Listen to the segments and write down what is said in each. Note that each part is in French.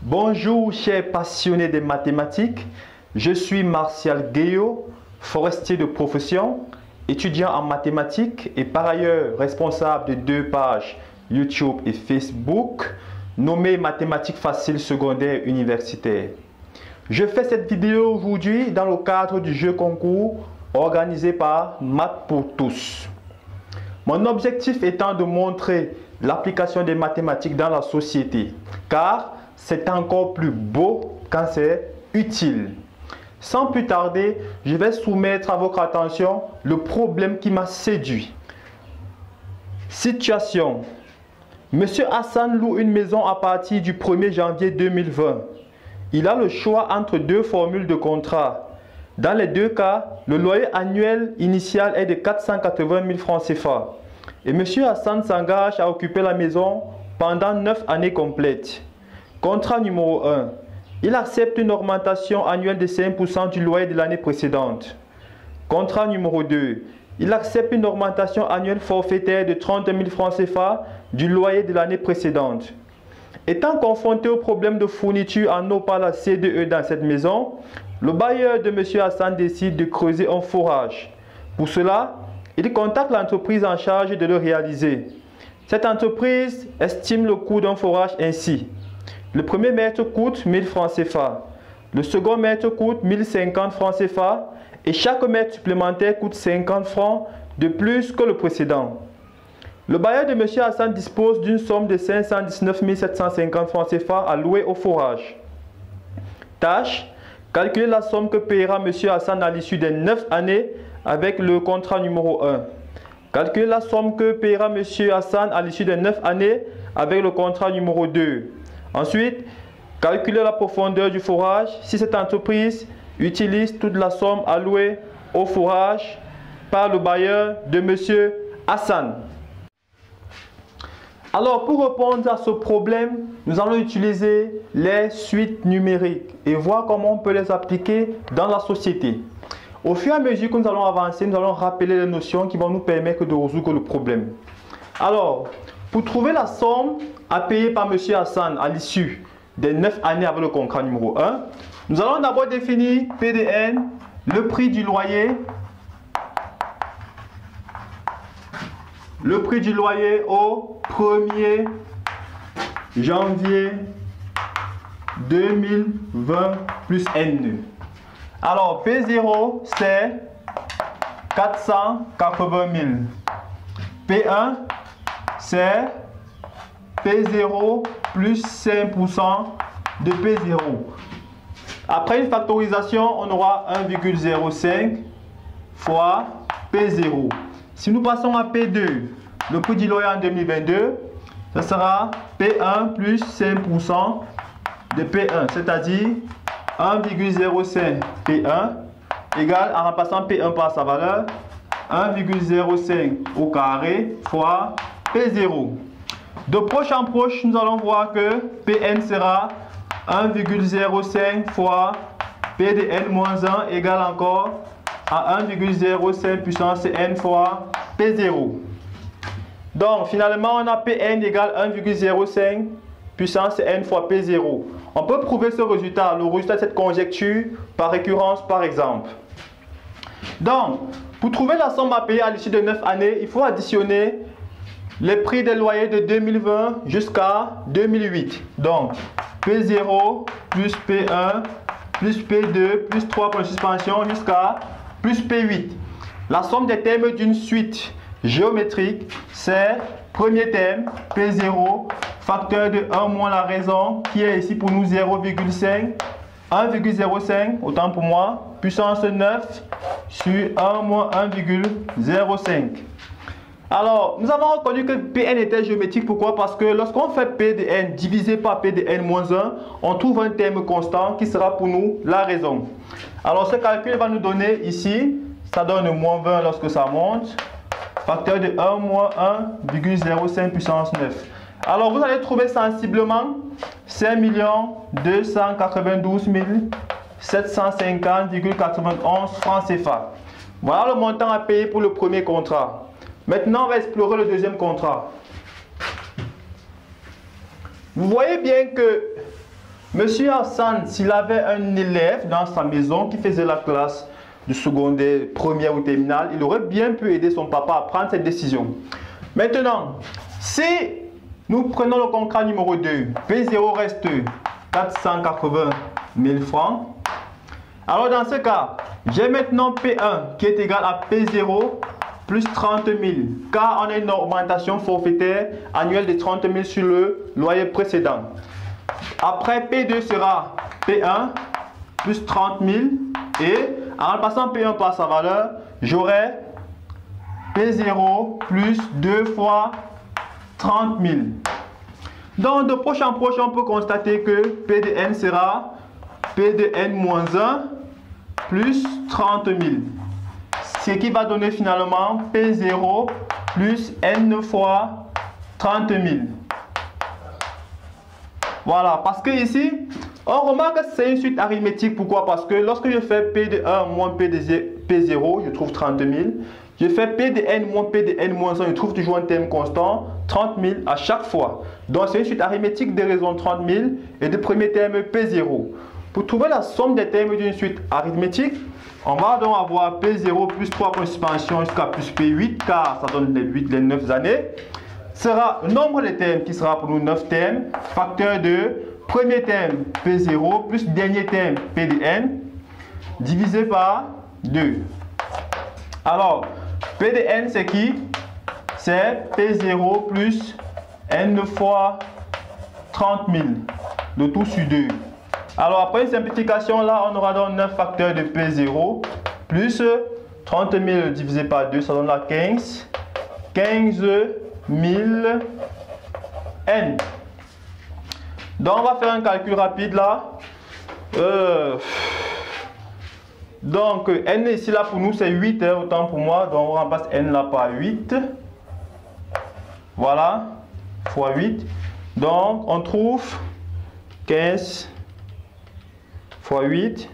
Bonjour chers passionnés des mathématiques, je suis Martial Guéot, forestier de profession, étudiant en mathématiques et par ailleurs responsable de 2 pages YouTube et Facebook nommées Mathématiques faciles secondaires universitaires. Je fais cette vidéo aujourd'hui dans le cadre du jeu concours organisé par Maths pour tous. Mon objectif étant de montrer l'application des mathématiques dans la société, car c'est encore plus beau quand c'est utile. Sans plus tarder, je vais soumettre à votre attention le problème qui m'a séduit. Situation. Monsieur Hassan loue une maison à partir du 1er janvier 2020. Il a le choix entre 2 formules de contrat. Dans les 2 cas, le loyer annuel initial est de 480 000 francs CFA. Et monsieur Hassan s'engage à occuper la maison pendant 9 années complètes. Contrat numéro 1. Il accepte une augmentation annuelle de 5% du loyer de l'année précédente. Contrat numéro 2. Il accepte une augmentation annuelle forfaitaire de 30 000 francs CFA du loyer de l'année précédente. Étant confronté au problème de fourniture en eau par la CDE dans cette maison, le bailleur de M. Hassan décide de creuser un forage. Pour cela, il contacte l'entreprise en charge de le réaliser. Cette entreprise estime le coût d'un forage ainsi. Le premier mètre coûte 1000 francs CFA. Le second mètre coûte 1050 francs CFA et chaque mètre supplémentaire coûte 50 francs de plus que le précédent. Le bailleur de M. Hassan dispose d'une somme de 519 750 francs CFA à louer au forage. Tâche: calculer la somme que paiera M. Hassan à l'issue des 9 années avec le contrat numéro 1. Calculer la somme que paiera M. Hassan à l'issue des 9 années avec le contrat numéro 2. Ensuite, calculer la profondeur du forage si cette entreprise utilise toute la somme allouée au forage par le bailleur de M. Hassan. Alors, pour répondre à ce problème, nous allons utiliser les suites numériques et voir comment on peut les appliquer dans la société. Au fur et à mesure que nous allons avancer, nous allons rappeler les notions qui vont nous permettre de résoudre le problème. Alors, pour trouver la somme à payer par M. Hassan à l'issue des 9 années avec le contrat numéro 1, nous allons d'abord définir PDN, le prix du loyer. Le prix du loyer au 1er janvier 2020 plus N. Alors, P0, c'est 480 000. P1, c'est P0 plus 5% de P0. Après une factorisation, on aura 1,05 fois P0. Si nous passons à P2, le prix du loyer en 2022, ce sera P1 plus 5% de P1, c'est-à-dire 1,05 P1 égale, en remplaçant P1 par sa valeur, 1,05 au carré fois P0. De proche en proche, nous allons voir que Pn sera 1,05 fois P de n-1 égale encore à 1,05 puissance n fois P0. Donc finalement, on a Pn égale 1,05 puissance n fois P0. On peut prouver ce résultat, le résultat de cette conjecture, par récurrence par exemple. Donc, pour trouver la somme à payer à l'issue de 9 années, il faut additionner les prix des loyers de 2020 jusqu'à 2008. Donc, P0 plus P1 plus P2 plus 3 pour la suspension jusqu'à plus P8. La somme des termes d'une suite géométrique, c'est premier terme, P0, facteur de 1 moins la raison, qui est ici pour nous 0,5, 1,05, autant pour moi, puissance 9 sur 1 moins 1,05. Alors, nous avons reconnu que Pn était géométrique. Pourquoi? Parce que lorsqu'on fait P de n divisé par P de n-1, on trouve un terme constant qui sera pour nous la raison. Alors, ce calcul va nous donner ici, ça donne moins 20 lorsque ça monte, facteur de 1 moins 1,05 puissance 9. Alors, vous allez trouver sensiblement 5 292 750,91 francs CFA. Voilà le montant à payer pour le premier contrat. Maintenant, on va explorer le deuxième contrat. Vous voyez bien que Monsieur Hassan, s'il avait un élève dans sa maison qui faisait la classe du secondaire, première ou terminale, il aurait bien pu aider son papa à prendre cette décision. Maintenant, si nous prenons le contrat numéro 2, P0 reste 480 000 francs. Alors dans ce cas, j'ai maintenant P1 qui est égal à P0 plus 30 000, car on a une augmentation forfaitaire annuelle de 30 000 sur le loyer précédent. Après, P2 sera P1 plus 30 000 et en remplaçant P1 par sa valeur, j'aurai P0 plus 2 fois 30 000. Donc de proche en proche, on peut constater que P de n sera P de n moins 1 plus 30 000. Ce qui va donner finalement P0 plus n fois 30 000. Voilà, parce que ici, on remarque que c'est une suite arithmétique. Pourquoi? Parce que lorsque je fais P de 1 moins P de 0, je trouve 30 000. Je fais P de n moins P de n moins 1, je trouve toujours un terme constant, 30 000 à chaque fois. Donc c'est une suite arithmétique des raisons 30 000 et du premier terme P0. Pour trouver la somme des termes d'une suite arithmétique, on va donc avoir P0 plus 3 points de suspension jusqu'à plus P8, car ça donne les 9 années. Sera le nombre de termes qui sera pour nous 9 termes, facteur de premier terme P0 plus dernier terme P de n, divisé par 2. Alors, P de n c'est qui? C'est P0 plus n fois 30 000, le tout sur 2. Alors après une simplification, là on aura donc 9 facteurs de P0 plus 30 000 divisé par 2, ça donne la 15 000 n. Donc on va faire un calcul rapide là. Donc n ici là pour nous c'est 8, hein, autant pour moi. Donc on remplace n là par 8. Voilà, fois 8. Donc on trouve 15 fois 8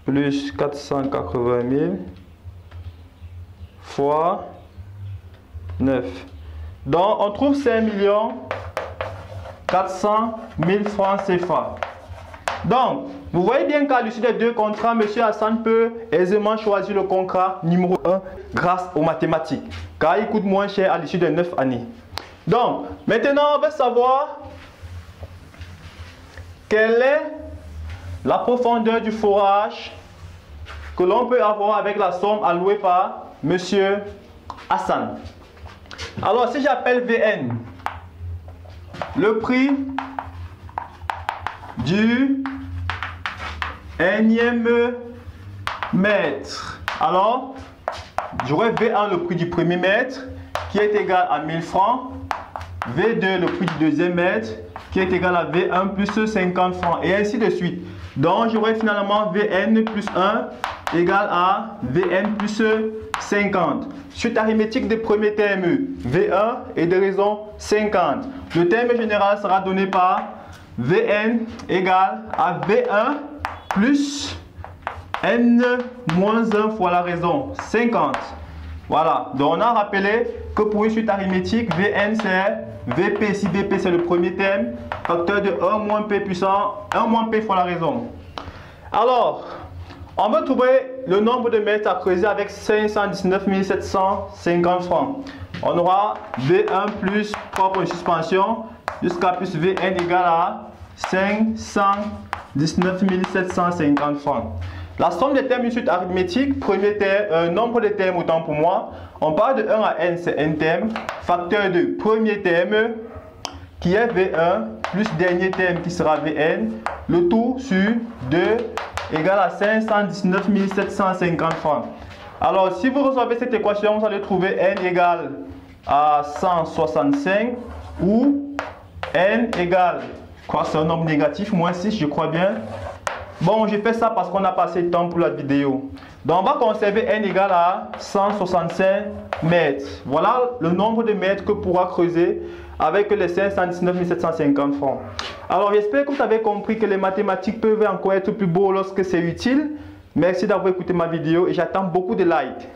plus 480 000 fois 9. Donc on trouve 5 400 000 francs CFA. Donc vous voyez bien qu'à l'issue des deux contrats, M. Hassan peut aisément choisir le contrat numéro 1 grâce aux mathématiques, car il coûte moins cher à l'issue des 9 années. Donc maintenant on va savoir quelle est la profondeur du forage que l'on peut avoir avec la somme allouée par M. Hassan. Alors si j'appelle Vn le prix du énième mètre, alors j'aurai V1 le prix du premier mètre qui est égal à 1000 francs, V2 le prix du deuxième mètre qui est égal à V1 plus 50 francs et ainsi de suite. Donc j'aurai finalement Vn plus 1 égale à Vn plus 50. Suite arithmétique des premiers termes V1 et de raison 50. Le terme général sera donné par Vn égale à V1 plus n moins 1 fois la raison 50. Voilà, donc on a rappelé que pour une suite arithmétique, Vn c'est Vp, si Vp c'est le premier terme, facteur de 1 moins P puissant 1 moins P fois la raison. Alors, on va trouver le nombre de mètres à creuser avec 519 750 francs. On aura V1 plus 3 points de suspension jusqu'à plus Vn égale à 519 750 francs. La somme des termes d'une suite arithmétique, premier terme, nombre de termes autant pour moi. On parle de 1 à n, c'est n termes. Facteur de premier terme qui est V1 plus dernier terme qui sera Vn. Le tout sur 2 égale à 519 750 francs. Alors si vous resolvez cette équation, vous allez trouver n égale à 165 ou n égale, quoi, c'est un nombre négatif, moins 6 je crois bien. Bon, j'ai fait ça parce qu'on a passé le temps pour la vidéo. Donc, on va conserver n égale à 165 mètres. Voilà le nombre de mètres que pourra creuser avec les 519 750 francs. Alors, j'espère que vous avez compris que les mathématiques peuvent encore être plus beaux lorsque c'est utile. Merci d'avoir écouté ma vidéo et j'attends beaucoup de likes.